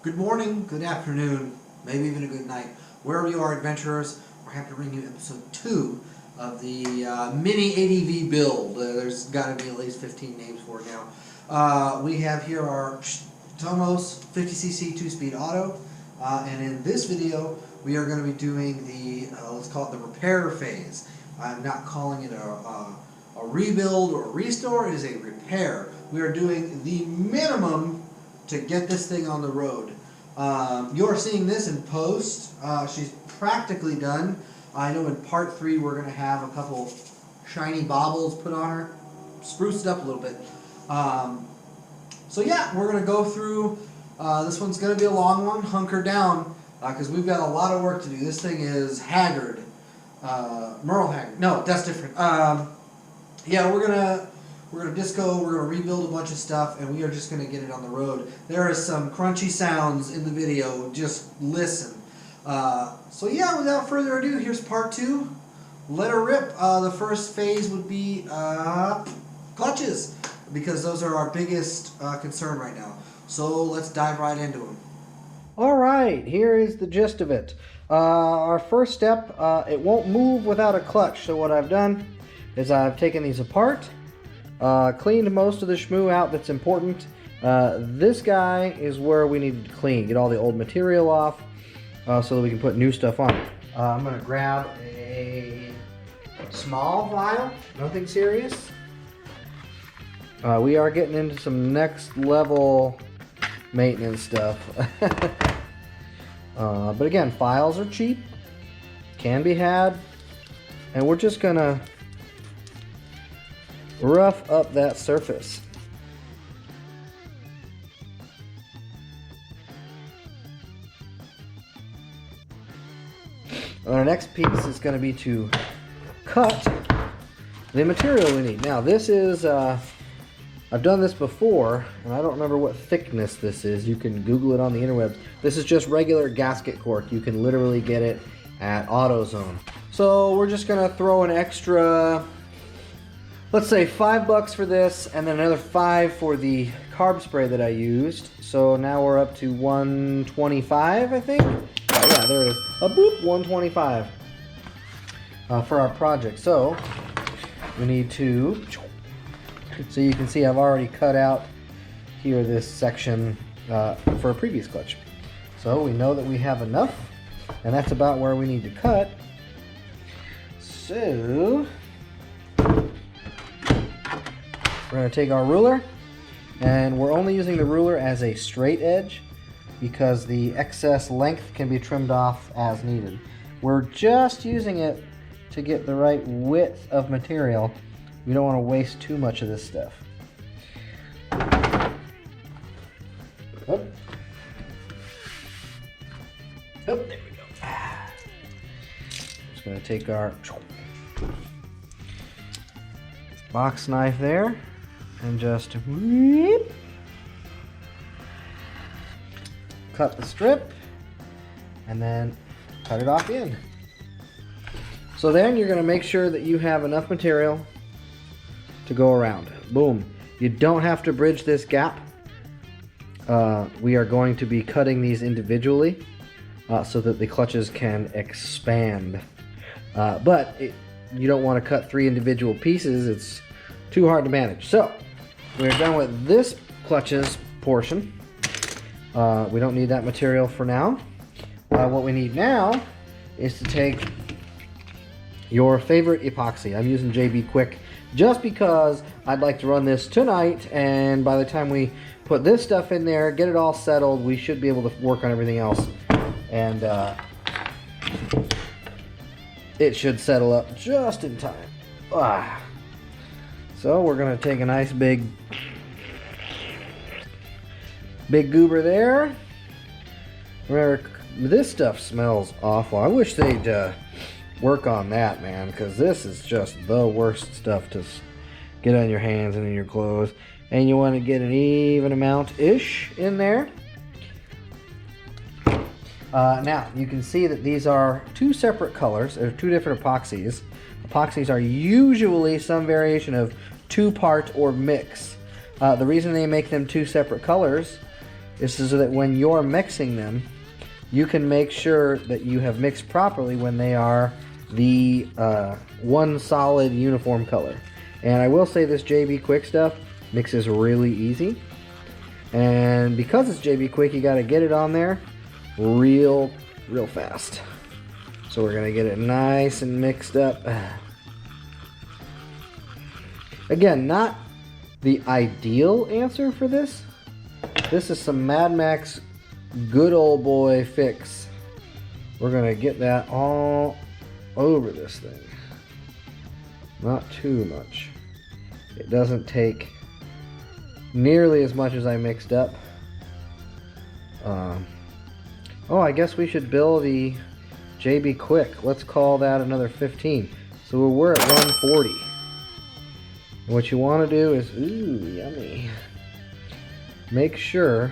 Good morning, good afternoon, maybe even a good night. Wherever you are, adventurers, we're happy to bring you episode 2 of the mini ADV build. There's got to be at least 15 names for it now. We have here our Tomos 50cc 2-speed auto, and in this video we are going to be doing the, let's call it the repair phase. I'm not calling it a rebuild or a restore, it is a repair. We are doing the minimum to get this thing on the road. You're seeing this in post. She's practically done. I know in part 3 we're going to have a couple shiny baubles put on her, spruce it up a little bit. So yeah, we're going to go through. This one's going to be a long one. Hunker down, because we've got a lot of work to do. This thing is haggard. Merle haggard. No, that's different. Yeah, we're gonna disco, we're gonna rebuild a bunch of stuff, and we are just gonna get it on the road. There is some crunchy sounds in the video, just listen. So yeah, without further ado, here's part 2. Let her rip. The first phase would be clutches, because those are our biggest concern right now. So let's dive right into them. Alright, here is the gist of it. Our first step, it won't move without a clutch, so what I've done is I've taken these apart, cleaned most of the shmoo out that's important. This guy is where we need to clean, get all the old material off, so that we can put new stuff on it. I'm going to grab a small vial, nothing serious. We are getting into some next level maintenance stuff. But again, files are cheap, can be had, and we're just going to rough up that surface. Our next piece is going to be to cut the material we need. Now this is, I've done this before, and I don't remember what thickness this is. You can Google it on the interwebs. This is just regular gasket cork. You can literally get it at AutoZone. So we're just going to throw an extra, let's say $5 for this, and then another $5 for the carb spray that I used. So now we're up to $125, I think. Oh, yeah, there it is. A boop, $125 for our project. So we need to. So you can see I've already cut out here this section for a previous clutch. So we know that we have enough, and that's about where we need to cut. So we're going to take our ruler, and we're only using the ruler as a straight edge because the excess length can be trimmed off as needed. We're just using it to get the right width of material. We don't want to waste too much of this stuff. Oh, there we go. Just going to take our box knife there and just cut the strip and then cut it off the end. So then you're going to make sure that you have enough material to go around. Boom. You don't have to bridge this gap. We are going to be cutting these individually so that the clutches can expand. But you don't want to cut 3 individual pieces. It's too hard to manage. So we're done with this clutches portion. We don't need that material for now. What we need now is to take your favorite epoxy. I'm using JB Quick just because I'd like to run this tonight, and by the time we put this stuff in there, get it all settled, we should be able to work on everything else, and it should settle up just in time. So we're going to take a nice big goober there. Remember, this stuff smells awful. I wish they'd work on that, man, because this is just the worst stuff to get on your hands and in your clothes. And you want to get an even amount-ish in there. Now, you can see that these are 2 separate colors. They're 2 different epoxies. Epoxies are usually some variation of 2-part or mix. The reason they make them 2 separate colors is so that when you're mixing them, you can make sure that you have mixed properly when they are the one solid uniform color. And I will say this JB Quick stuff mixes really easy. And because it's JB Quick, you got to get it on there real fast. So we're going to get it nice and mixed up. Again, not the ideal answer for this. This is some Mad Max good old boy fix. We're going to get that all over this thing. Not too much. It doesn't take nearly as much as I mixed up. Oh, I guess we should bill the JB Quick. Let's call that another 15. So we're at 140. And what you want to do is, ooh, yummy. Make sure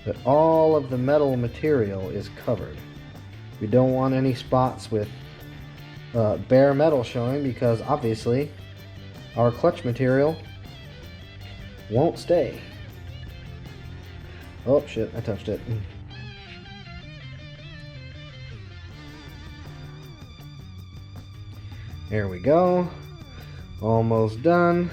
that all of the metal material is covered. We don't want any spots with bare metal showing, because obviously our clutch material won't stay. Oh shit, I touched it. There we go. Almost done.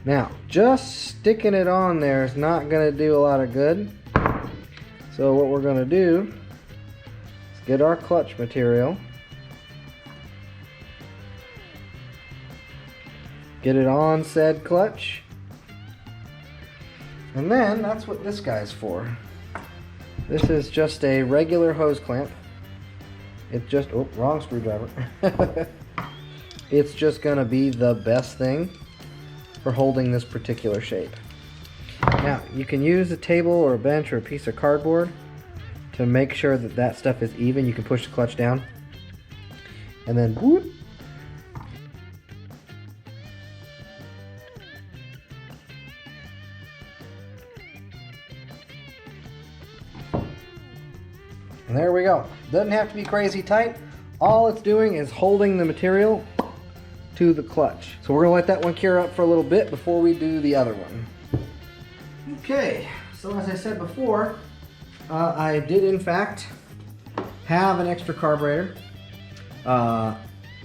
Now, just sticking it on there is not going to do a lot of good. So what we're going to do is get our clutch material, get it on said clutch, and then that's what this guy's for. This is just a regular hose clamp. It's just, oh, wrong screwdriver. It's just going to be the best thing for holding this particular shape. Now, you can use a table or a bench or a piece of cardboard to make sure that that stuff is even. You can push the clutch down and then whoop. And there we go. Doesn't have to be crazy tight. All it's doing is holding the material to the clutch. So we're gonna let that one cure up for a little bit before we do the other one. Okay, so as I said before, I did in fact have an extra carburetor.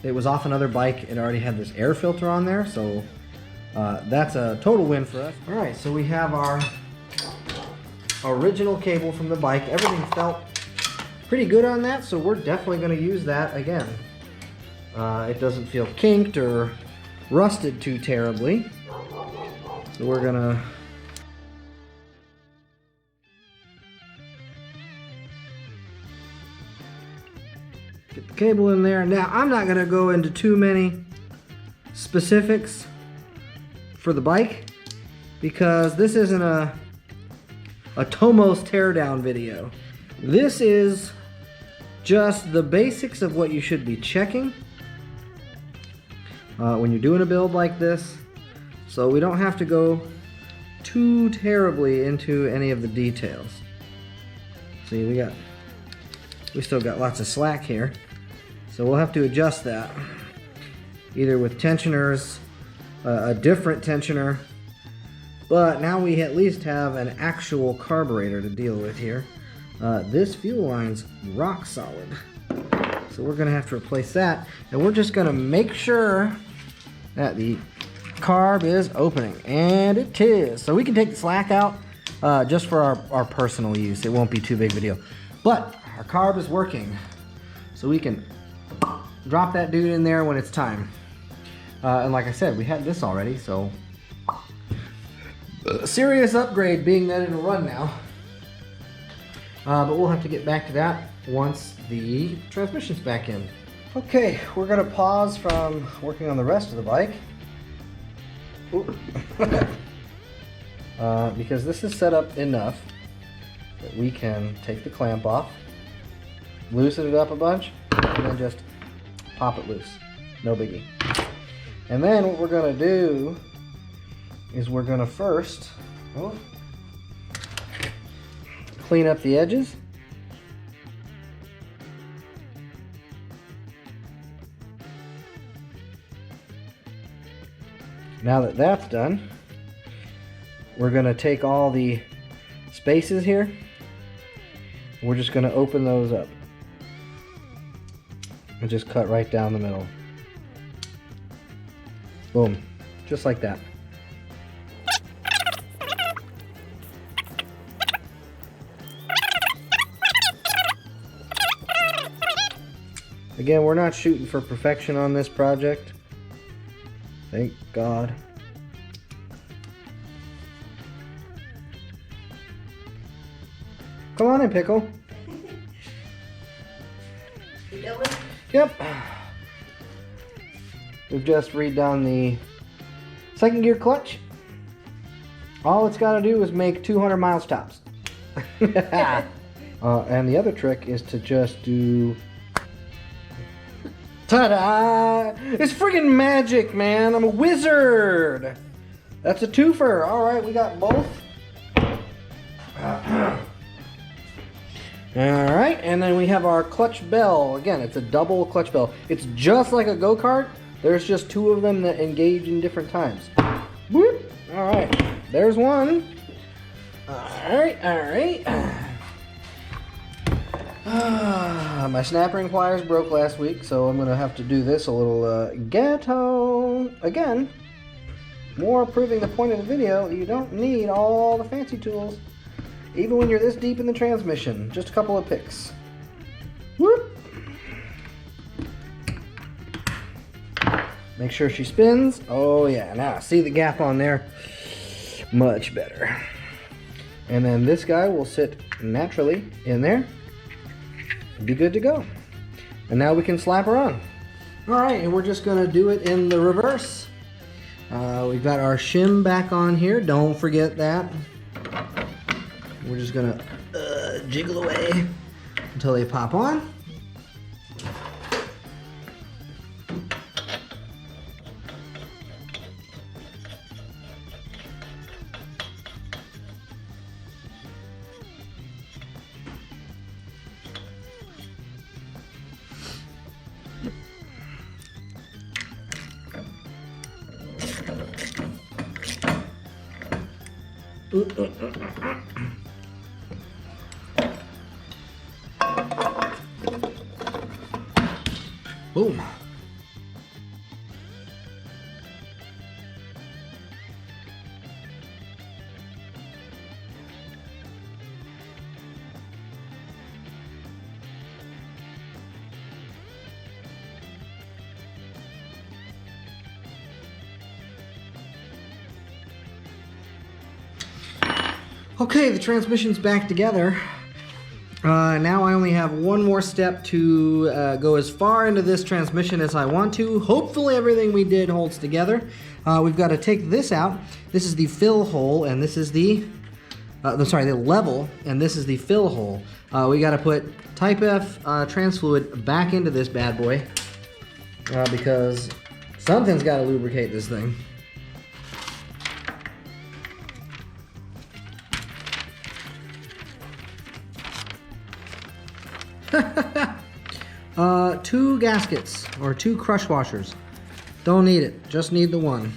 It was off another bike. It already had this air filter on there, so that's a total win for us. All right, so we have our original cable from the bike. Everything felt pretty good on that, so we're definitely going to use that again. It doesn't feel kinked or rusted too terribly, so we're going to get the cable in there. Now, I'm not going to go into too many specifics for the bike because this isn't a Tomos teardown video. This is just the basics of what you should be checking when you're doing a build like this, so we don't have to go too terribly into any of the details. See, we still got lots of slack here, so we'll have to adjust that either with tensioners, a different tensioner, but now we at least have an actual carburetor to deal with here. This fuel line's rock solid, so we're gonna have to replace that, and we're just gonna make sure that the carb is opening, and it is. So we can take the slack out just for our personal use. It won't be too big of a deal, but our carb is working, so we can drop that dude in there when it's time. And like I said, we had this already, so serious upgrade being that it'll run now. But we'll have to get back to that once the transmission's back in. Okay, we're gonna pause from working on the rest of the bike. Because this is set up enough that we can take the clamp off, loosen it up a bunch, and then just pop it loose. No biggie. And then what we're gonna do is we're gonna first clean up the edges. Now that that's done, we're going to take all the spaces here. We're just going to open those up and just cut right down the middle. Boom. Just like that. Again, we're not shooting for perfection on this project. Thank God. Come on in, Pickle. You going? Yep. We've just redone the second gear clutch. All it's got to do is make 200 miles tops. And the other trick is to just do... Ta-da! It's friggin' magic, man! I'm a wizard! That's a twofer. Alright, we got both. Alright, and then we have our clutch bell. Again, it's a double clutch bell. It's just like a go-kart. There's just two of them that engage in different times. Whoop! Alright, there's one. Alright. My snap ring pliers broke last week, so I'm going to have to do this a little ghetto. Again, more proving the point of the video, you don't need all the fancy tools. Even when you're this deep in the transmission, just a couple of picks. Whoop! Make sure she spins. Oh yeah, now see the gap on there? Much better. And then this guy will sit naturally in there. Be good to go. And now we can slap her on. Alright, and we're just going to do it in the reverse. We've got our shim back on here. Don't forget that. We're just going to jiggle away until they pop on. Boom. Okay, the transmission's back together. Now I only have one more step to go as far into this transmission as I want to. Hopefully everything we did holds together. We've got to take this out. This is the fill hole, and this is the level, and this is the fill hole. We got to put Type F trans fluid back into this bad boy because something's got to lubricate this thing. Two gaskets or two crush washers. Don't need it, just need the one.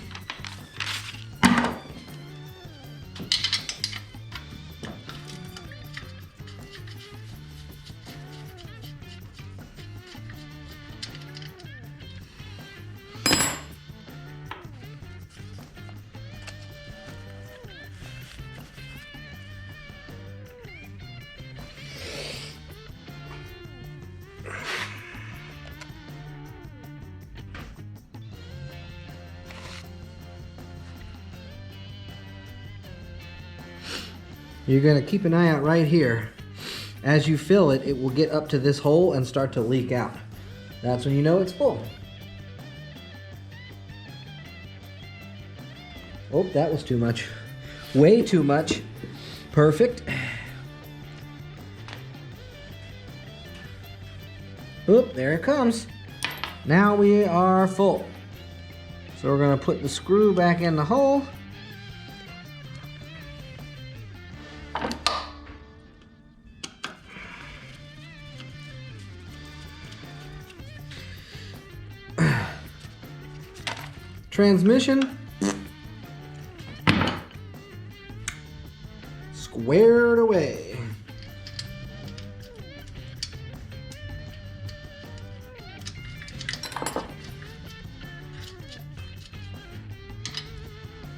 You're going to keep an eye out right here. As you fill it, it will get up to this hole and start to leak out. That's when you know it's full. Oh, that was too much. Way too much. Perfect. Oop, there it comes. Now we are full. So we're going to put the screw back in the hole. Transmission, squared away.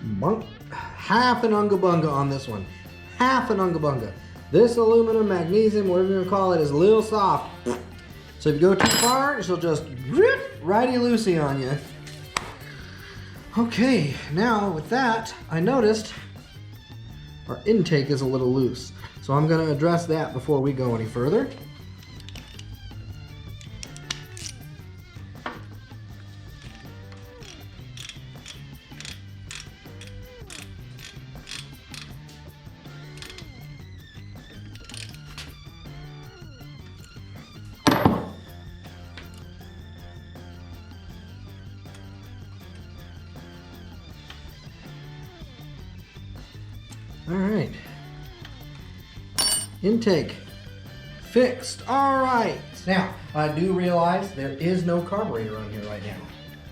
Bunk. Half an unga bunga on this one. Half an unga bunga. This aluminum, magnesium, whatever you want to call it, is a little soft. So if you go too far, she'll just rip righty-loosey on you. Okay, now with that, I noticed our intake is a little loose. So I'm going to address that before we go any further. All right, intake fixed. All right, now I do realize there is no carburetor on here right now,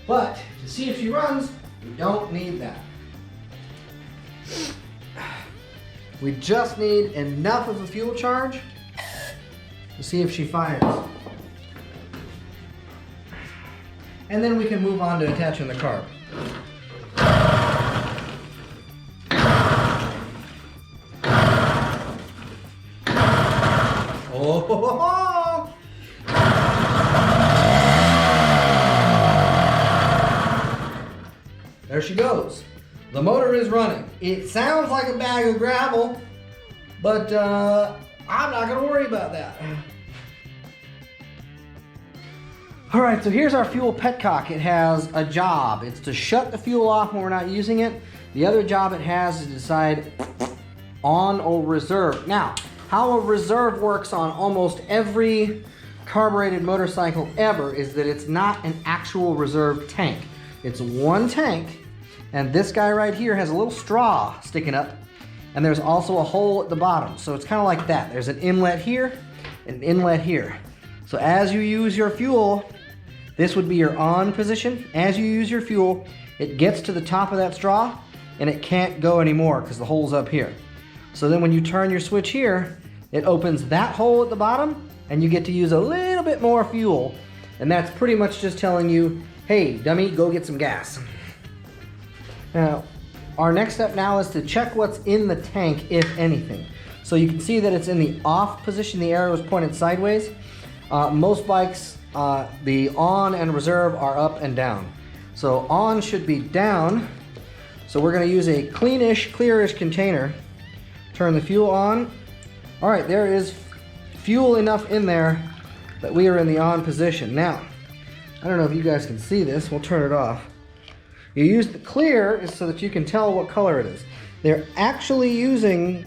but to see if she runs, we don't need that. We just need enough of a fuel charge to see if she fires. And then we can move on to attaching the carb. Oh, there she goes. The motor is running. It sounds like a bag of gravel, but I'm not going to worry about that. All right, so here's our fuel petcock. It has a job. It's to shut the fuel off when we're not using it. The other job it has is to decide on or reserve. Now, how a reserve works on almost every carbureted motorcycle ever is that it's not an actual reserve tank. It's one tank, and this guy right here has a little straw sticking up, and there's also a hole at the bottom. So it's kind of like that. There's an inlet here and an inlet here. So as you use your fuel, this would be your on position. As you use your fuel, it gets to the top of that straw, and it can't go anymore because the hole's up here. So then when you turn your switch here, it opens that hole at the bottom and you get to use a little bit more fuel. And that's pretty much just telling you, hey, dummy, go get some gas. Now, our next step now is to check what's in the tank, if anything. So you can see that it's in the off position. The arrow is pointed sideways. Most bikes, the on and reserve are up and down. So on should be down. So we're gonna use a cleanish, clearish container. Turn the fuel on. All right, there is fuel enough in there that we are in the on position. Now, I don't know if you guys can see this. We'll turn it off. You use the clear so that you can tell what color it is. They're actually using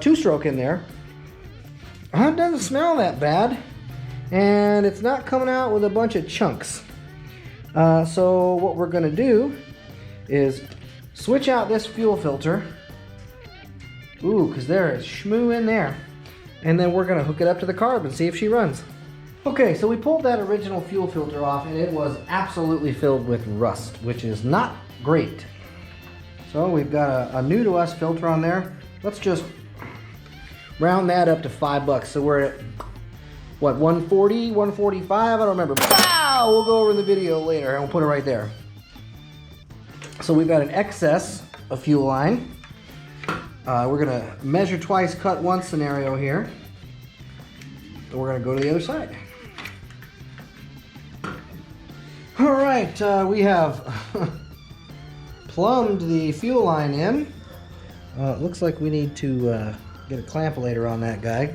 two-stroke in there. It doesn't smell that bad, and it's not coming out with a bunch of chunks. So what we're gonna do is switch out this fuel filter. Ooh, because there is schmoo in there. And then we're gonna hook it up to the carb and see if she runs. Okay, so we pulled that original fuel filter off and it was absolutely filled with rust, which is not great. So we've got a new to us filter on there. Let's just round that up to $5. So we're at, what, 140, 145? I don't remember. Wow! We'll go over the video later and we'll put it right there. So we've got an excess of fuel line. We're gonna measure twice, cut once scenario here. And we're gonna go to the other side. All right, we have plumbed the fuel line in. It looks like we need to get a clampulator on that guy.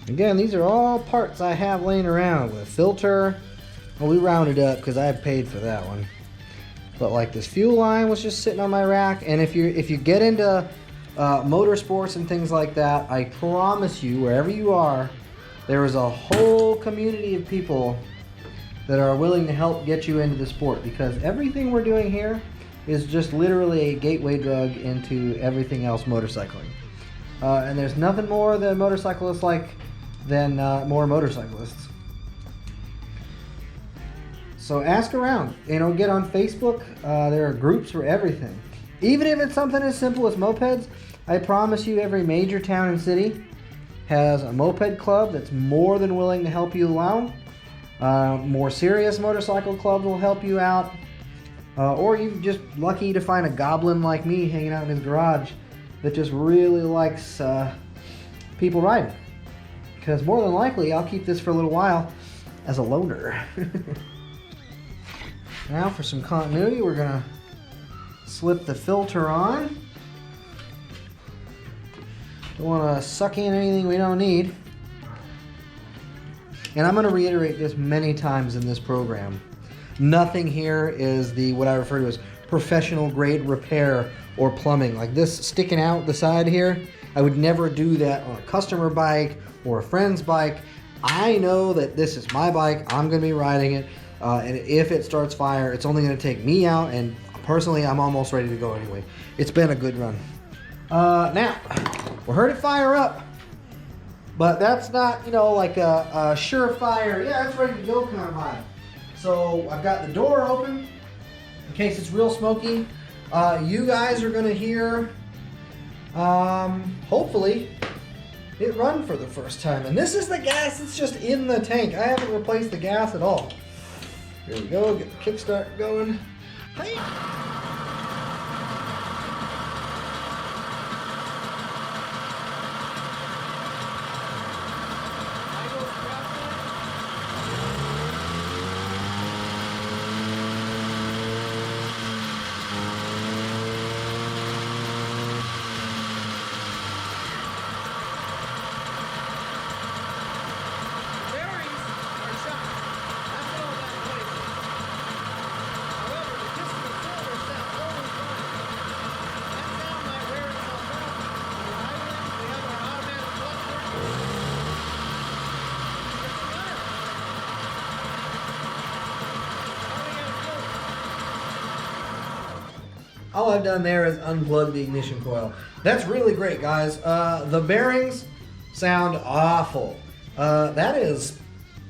Again, these are all parts I have laying around with filter. Well, we rounded up because I paid for that one. But like this fuel line was just sitting on my rack, and if you get into motorsports and things like that, I promise you, wherever you are, there is a whole community of people that are willing to help get you into the sport, because everything we're doing here is just literally a gateway drug into everything else motorcycling. And there's nothing more than motorcyclists like than more motorcyclists. So ask around. You know, get on Facebook. There are groups for everything. Even if it's something as simple as mopeds, I promise you every major town and city has a moped club that's more than willing to help you along. More serious motorcycle clubs will help you out. Or you're just lucky to find a goblin like me hanging out in his garage that just really likes people riding. Because more than likely, I'll keep this for a little while as a loaner. Now for some continuity, we're going to slip the filter on. Don't want to suck in anything we don't need. And I'm going to reiterate this many times in this program. Nothing here is what I refer to as professional grade repair or plumbing. Like this sticking out the side here, I would never do that on a customer bike or a friend's bike. I know that this is my bike, I'm going to be riding it, and if it starts fire, it's only going to take me out, and personally, I'm almost ready to go anyway. It's been a good run. Now, we heard it fire up, but that's not, you know, like a surefire, yeah, it's ready to go kind of vibe. So I've got the door open in case it's real smoky. You guys are going to hear, hopefully, it run for the first time. And this is the gas that's just in the tank. I haven't replaced the gas at all. Here we go, get the kickstart going. Hey. All I've done there is unplug the ignition coil. That's really great, guys. The bearings sound awful. That is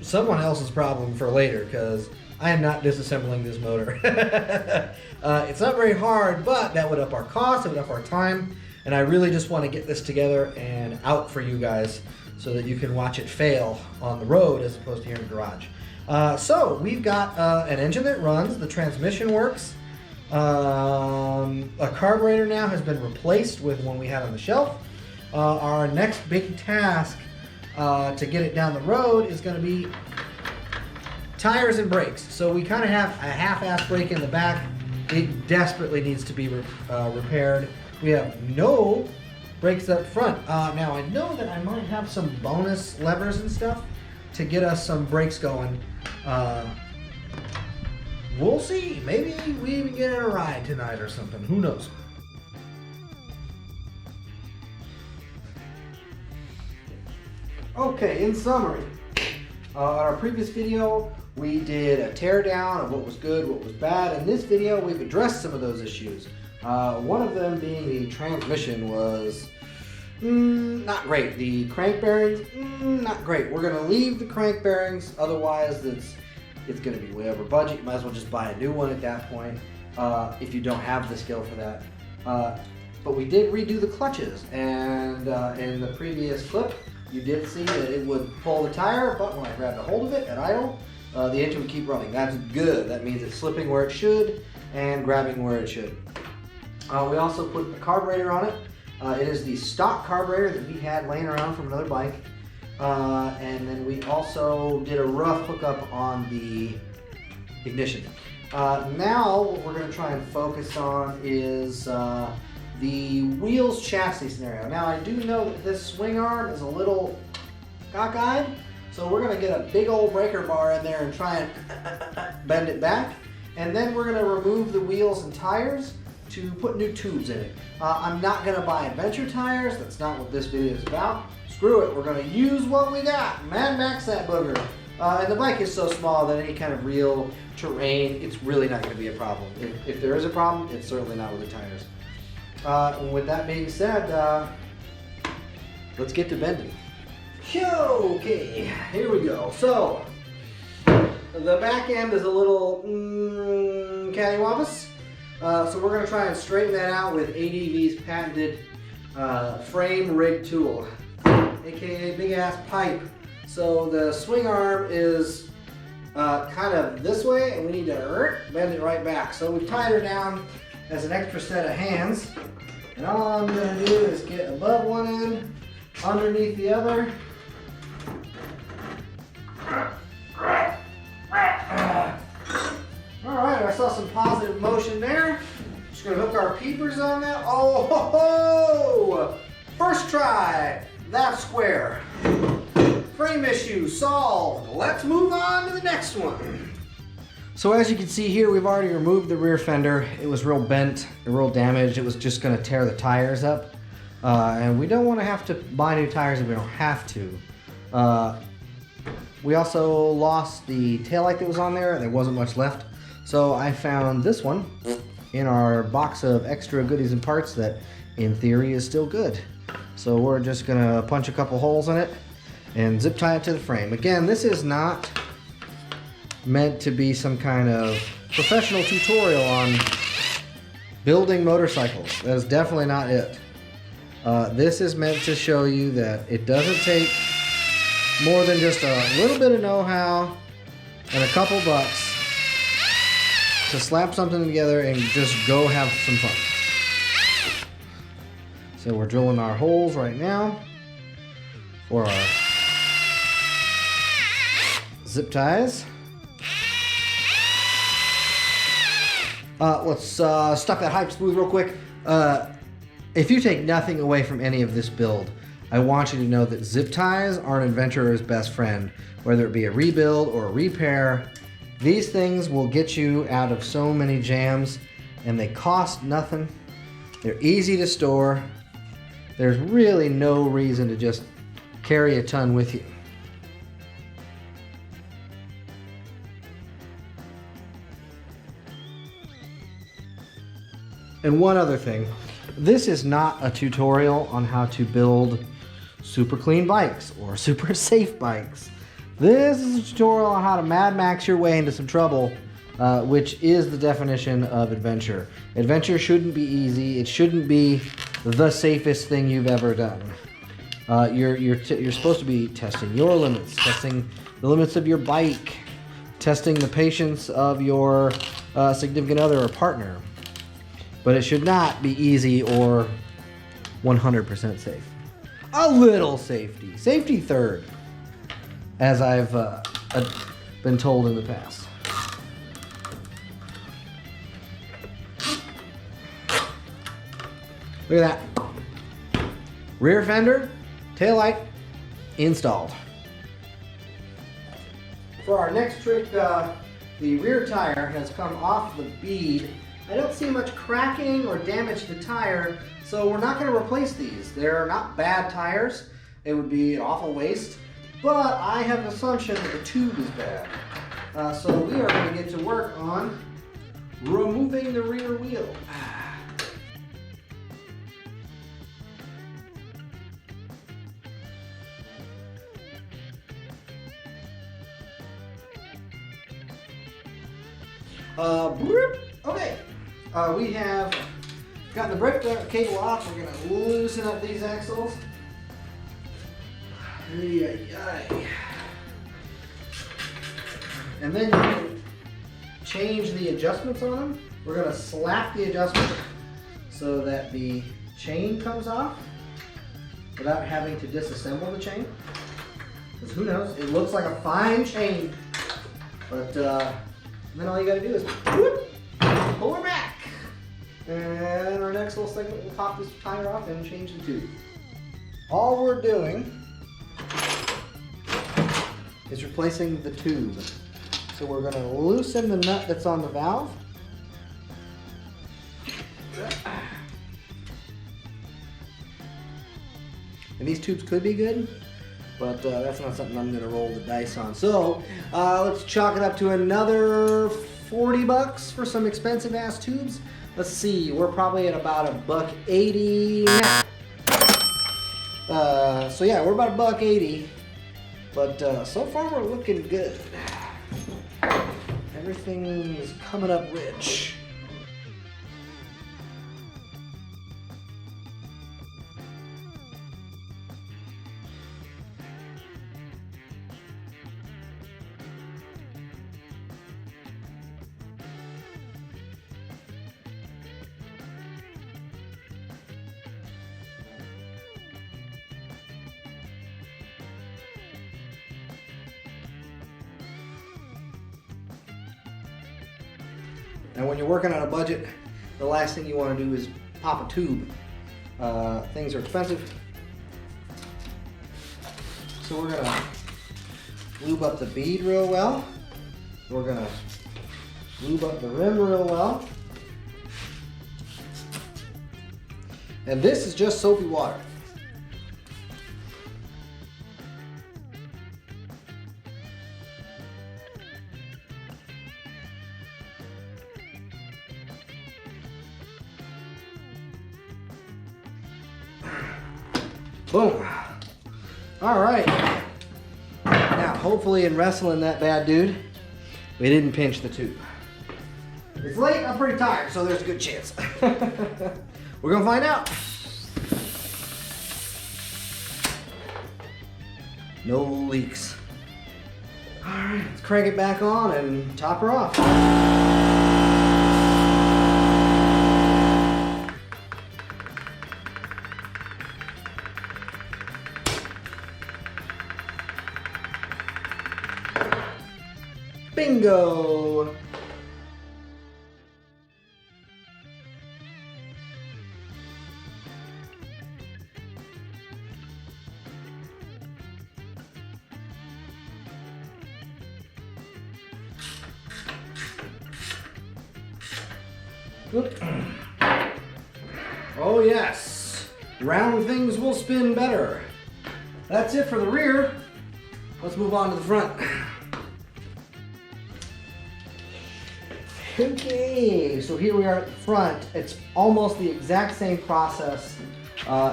someone else's problem for later, because I am not disassembling this motor. It's not very hard, but that would up our cost, it would up our time, and I really just want to get this together and out for you guys so that you can watch it fail on the road as opposed to here in the garage. So we've got an engine that runs, the transmission works. A carburetor now has been replaced with one we had on the shelf. Our next big task to get it down the road is going to be tires and brakes. So we kind of have a half-ass brake in the back. It desperately needs to be repaired. We have no brakes up front. Now I know that I might have some bonus levers and stuff to get us some brakes going. We'll see. Maybe we even get in a ride tonight or something. Who knows? Okay, in summary, on our previous video, we did a teardown of what was good, what was bad. In this video, we've addressed some of those issues. One of them being the transmission was not great. The crank bearings, not great. We're going to leave the crank bearings, otherwise it's going to be way over budget. You might as well just buy a new one at that point if you don't have the skill for that. But we did redo the clutches, and in the previous clip, you did see that it would pull the tire, but when I grabbed a hold of it at idle, the engine would keep running. That's good. That means it's slipping where it should and grabbing where it should. We also put a carburetor on it. It is the stock carburetor that we had laying around from another bike. And then we also did a rough hookup on the ignition. Now what we're going to try and focus on is the wheels chassis scenario. Now I do know that this swing arm is a little cockeyed, so we're going to get a big old breaker bar in there and try and bend it back. And then we're going to remove the wheels and tires to put new tubes in it. I'm not going to buy adventure tires. That's not what this video is about. Screw it, we're going to use what we got. Mad Max that booger. And the bike is so small that any kind of real terrain, it's really not going to be a problem. If there is a problem, it's certainly not with the tires. With that being said, let's get to bending. Okay, here we go. So, the back end is a little cattywampus. So we're gonna try and straighten that out with ADV's patented frame rig tool, aka big ass pipe. So the swing arm is kind of this way, and we need to bend it right back. So we've tied her down as an extra set of hands. And all I'm gonna do is get above one end, underneath the other. Alright, I saw some positive motion there. Just gonna hook our peepers on that. Oh ho ho! First try, that's square. Frame issue solved. Let's move on to the next one. So as you can see here, we've already removed the rear fender. It was real bent, real damaged. It was just gonna tear the tires up. And we don't wanna have to buy new tires if we don't have to. We also lost the taillight that was on there. There wasn't much left. So I found this one in our box of extra goodies and parts that in theory is still good. So we're just gonna punch a couple holes in it and zip tie it to the frame. Again, this is not meant to be some kind of professional tutorial on building motorcycles. That is definitely not it. This is meant to show you that it doesn't take more than just a little bit of know-how and a couple bucks to slap something together and just go have some fun. So we're drilling our holes right now for our zip ties. Let's stop that hype smooth real quick. If you take nothing away from any of this build, I want you to know that zip ties are an adventurer's best friend. Whether it be a rebuild or a repair, these things will get you out of so many jams, and they cost nothing. They're easy to store. There's really no reason to just carry a ton with you. And one other thing, this is not a tutorial on how to build super clean bikes or super safe bikes. This is a tutorial on how to Mad Max your way into some trouble, which is the definition of adventure. Adventure shouldn't be easy. It shouldn't be the safest thing you've ever done. You're supposed to be testing your limits, testing the limits of your bike, testing the patience of your significant other or partner. But it should not be easy or 100% safe. A little safety. Safety third, as I've been told in the past. Look at that. Rear fender, taillight installed. For our next trick, the rear tire has come off the bead. I don't see much cracking or damage to the tire, so we're not going to replace these. They're not bad tires. It would be an awful waste, but I have an assumption that the tube is bad. So we are going to get to work on removing the rear wheel. Okay. We have got the brake cable off. We're going to loosen up these axles. And then you can change the adjustments on them. We're going to slap the adjustment so that the chain comes off without having to disassemble the chain. Because who knows, it looks like a fine chain, but then all you got to do is whoop, pull her back. And our next little segment, we'll pop this tire off and change the tube. All we're doing is replacing the tube. So we're going to loosen the nut that's on the valve. And these tubes could be good, but that's not something I'm going to roll the dice on. So let's chalk it up to another 40 bucks for some expensive ass tubes. Let's see, we're probably at about $1.80 now. So yeah, we're about $1.80, but so far we're looking good. everything is coming up rich. Now when you're working on a budget, the last thing you want to do is pop a tube. Things are expensive. So we're gonna lube up the bead real well. We're gonna lube up the rim real well. And this is just soapy water. Boom. All right. Now, hopefully in wrestling that bad dude, we didn't pinch the tube. It's late, I'm pretty tired, so there's a good chance. We're gonna find out. No leaks. All right, let's crank it back on and top her off. Bingo! Oop. Oh yes, round things will spin better. That's it for the rear. Let's move on to the front. Okay, so here we are at the front. It's almost the exact same process,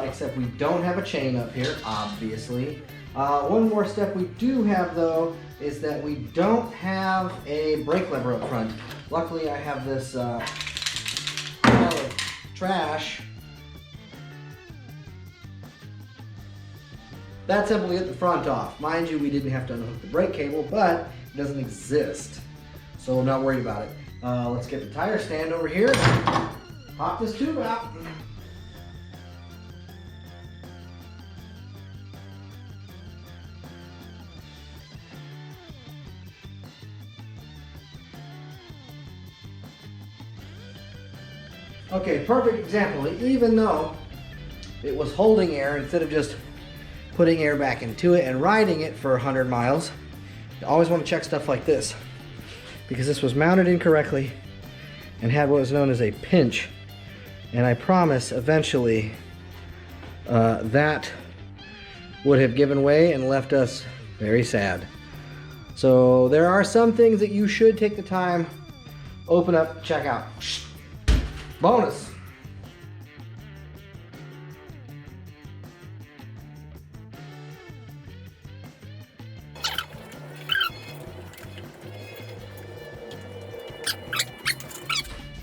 except we don't have a chain up here, obviously. One more step we do have though, is that we don't have a brake lever up front. Luckily I have this pile of trash. That simply hit the front off. Mind you, we didn't have to unhook the brake cable, but it doesn't exist. So I'm not worried about it. Let's get the tire stand over here. Pop this tube out. Okay, perfect example. Even though it was holding air, instead of just putting air back into it and riding it for 100 miles, you always want to check stuff like this, because this was mounted incorrectly and had what was known as a pinch. And I promise eventually that would have given way and left us very sad. So there are some things that you should take the time, open up, check out. Bonus.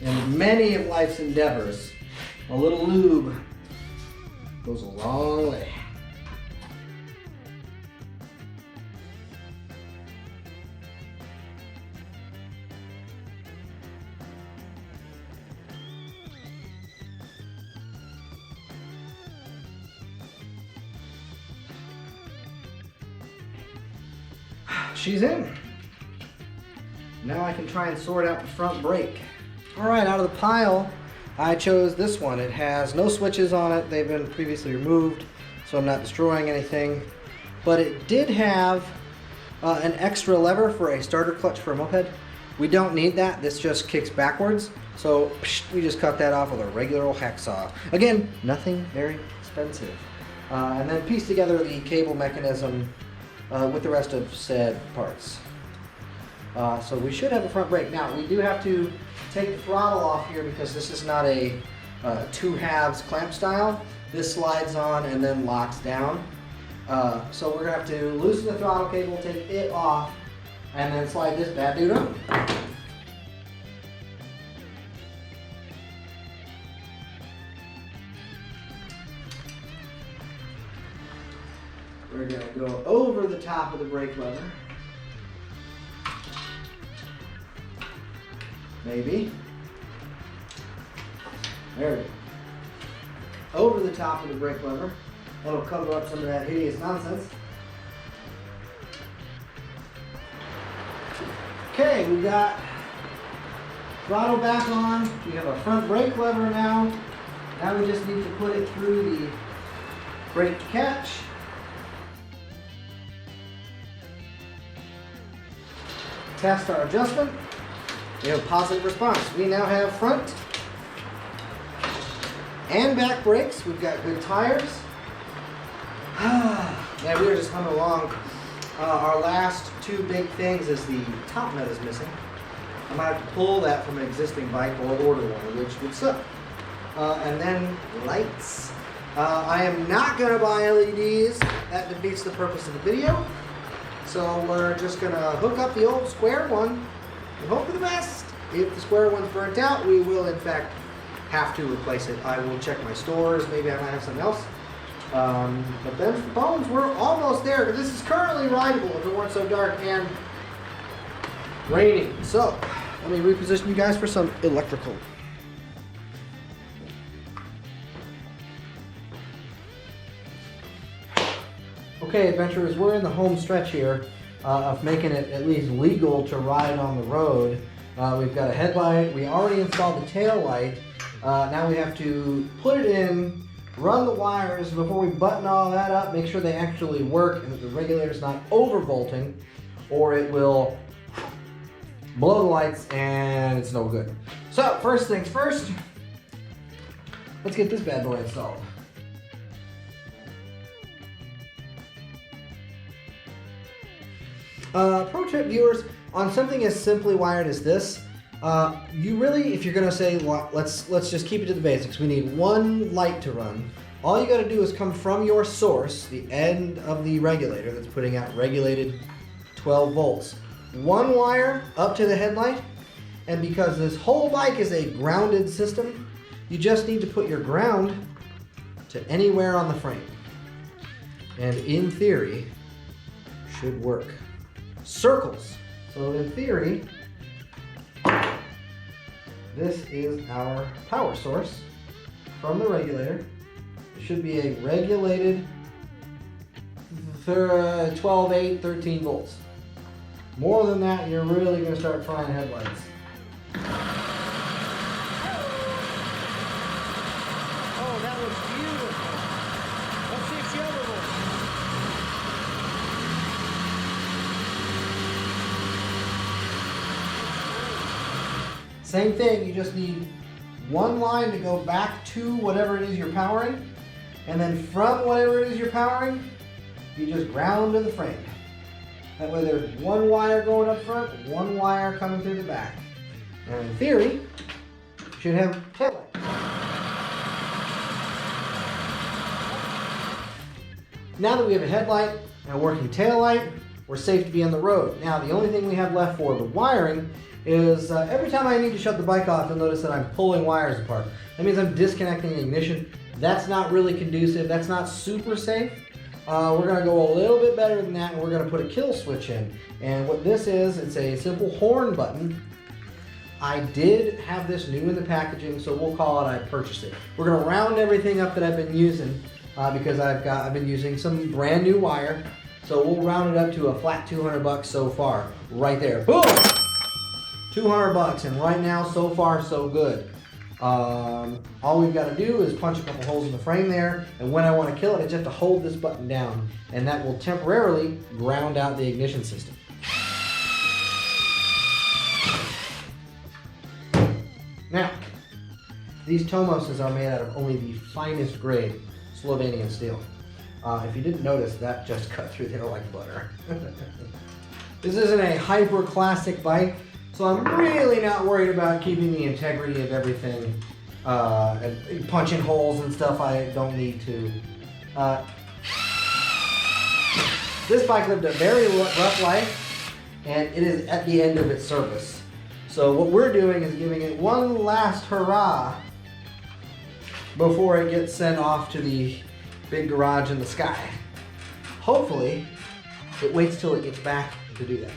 In many of life's endeavors, a little lube goes a long way. She's in. Now I can try and sort out the front brake. All right, out of the pile, I chose this one. It has no switches on it. They've been previously removed, so I'm not destroying anything. But it did have an extra lever for a starter clutch for a moped. We don't need that. This just kicks backwards. So we just cut that off with a regular old hacksaw. Again, nothing very expensive. And then piece together the cable mechanism with the rest of said parts. So we should have a front brake. Now we do have to take the throttle off here because this is not a two halves clamp style. This slides on and then locks down. So we're gonna have to loosen the throttle cable, take it off, and then slide this bad dude on. we're going to go over the top of the brake lever. Maybe. There we go. Over the top of the brake lever. That'll cover up some of that hideous nonsense. Okay, we got throttle back on. We have a front brake lever now. Now we just need to put it through the brake catch. Test our adjustment. We have a positive response. We now have front and back brakes. We've got good tires. Yeah, we were just humming along. Our last two big things is the top nut is missing. I might have to pull that from an existing bike or order one, which would suck. And then lights. I am not going to buy LEDs. That defeats the purpose of the video. So we're just going to hook up the old square one and hope for the best. If the square one's burnt out, we will in fact have to replace it. I will check my stores. Maybe I might have something else. But then the bones, we're almost there. This is currently rideable if it weren't so dark and raining. So let me reposition you guys for some electrical. Okay, adventurers, we're in the home stretch here of making it at least legal to ride on the road. We've got a headlight. We already installed the tail light. Now we have to put it in, run the wires before we button all that up, make sure they actually work and that the regulator's not overvolting, or it will blow the lights and it's no good. So, first things first, let's get this bad boy installed. Pro tip, viewers, on something as simply wired as this, you really, if you're gonna say, well, let's just keep it to the basics. We need one light to run. All you gotta do is come from your source, the end of the regulator that's putting out regulated 12 volts. One wire up to the headlight, and because this whole bike is a grounded system, you just need to put your ground to anywhere on the frame. And in theory, should work. Circles. So in theory, this is our power source from the regulator. It should be a regulated 12, 8, 13 volts. More than that, you're really going to start frying headlights. Oh, that was beautiful. Let's see if the other one. Same thing, you just need one line to go back to whatever it is you're powering, and then from whatever it is you're powering, you just ground to the frame. That way there's one wire going up front, one wire coming through the back. And in theory, you should have taillight. Now that we have a headlight and a working taillight, we're safe to be on the road. Now the only thing we have left for the wiring is every time I need to shut the bike off, you'll notice that I'm pulling wires apart. That means I'm disconnecting the ignition. That's not really conducive. That's not super safe. We're going to go a little bit better than that, and we're going to put a kill switch in. And what this is, it's a simple horn button. I did have this new in the packaging, so we'll call it I purchased it. We're going to round everything up that I've been using because I've been using some brand new wire. So we'll round it up to a flat $200 so far. Right there. Boom! $200, and right now, so far, so good. All we've got to do is punch a couple holes in the frame there, and when I want to kill it, I just have to hold this button down, and that will temporarily ground out the ignition system. Now, these Tomoses are made out of only the finest grade Slovenian steel. If you didn't notice, that just cut through there like butter. This isn't a hyper classic bike, so I'm really not worried about keeping the integrity of everything and punching holes and stuff I don't need to. This bike lived a very rough life, and it is at the end of its service. So what we're doing is giving it one last hurrah before it gets sent off to the big garage in the sky. hopefully it waits till it gets back to do that.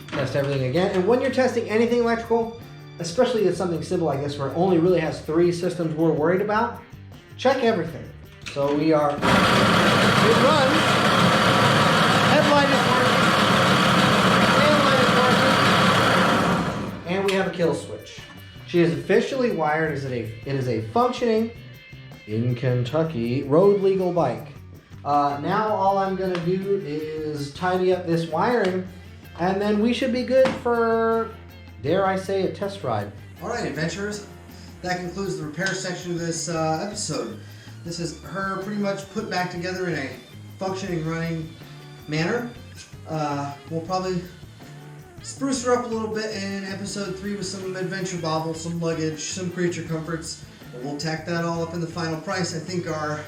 Test everything again. And when you're testing anything electrical, especially with something simple like this where it only really has 3 systems we're worried about, check everything. So it runs, headlight is working, tail light is working, and we have a kill switch. She is officially wired as it is a functioning, in Kentucky, road legal bike. Now all I'm gonna do is tidy up this wiring, and then we should be good for, dare I say, a test ride. Alright, adventurers, that concludes the repair section of this episode. This is her pretty much put back together in a functioning, running manner. We'll probably spruce her up a little bit in episode 3 with some adventure baubles, some luggage, some creature comforts. But we'll tack that all up in the final price. I think our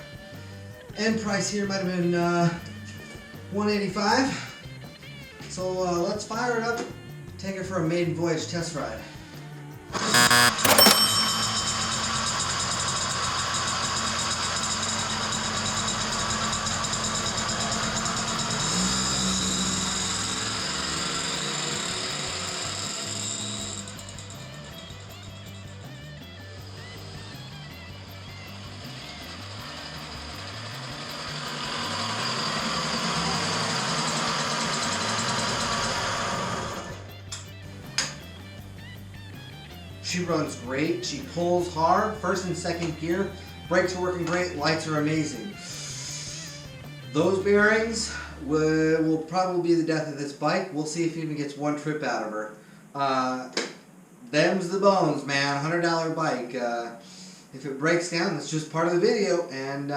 end price here might have been $185. So let's fire it up, take it for a maiden voyage test ride. She runs great, she pulls hard, first and second gear, brakes are working great, lights are amazing. Those bearings will probably be the death of this bike. We'll see if it even gets one trip out of her. Them's the bones, man, $100 bike. If it breaks down, that's just part of the video, and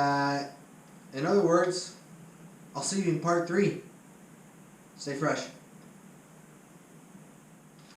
in other words, I'll see you in part 3. Stay fresh.